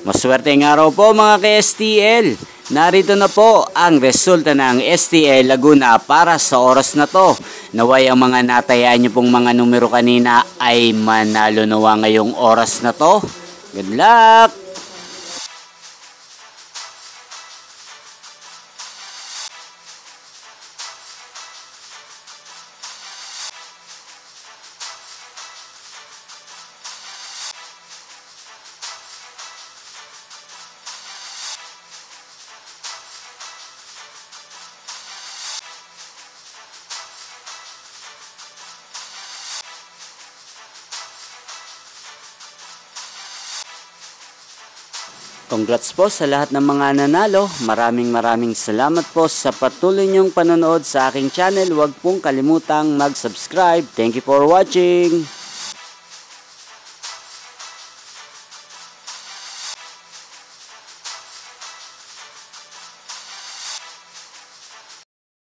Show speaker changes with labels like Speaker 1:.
Speaker 1: Maswerteng araw po mga ka-STL. Narito na po ang resulta ng STL Laguna para sa oras na to. Naway ang mga natayaan nyo pong mga numero kanina ay manalo nawa ngayong oras na to. Good luck! Congrats po sa lahat ng mga nanalo. Maraming salamat po sa patuloy niyong panonood sa aking channel. Huwag pong kalimutang mag-subscribe. Thank you for watching.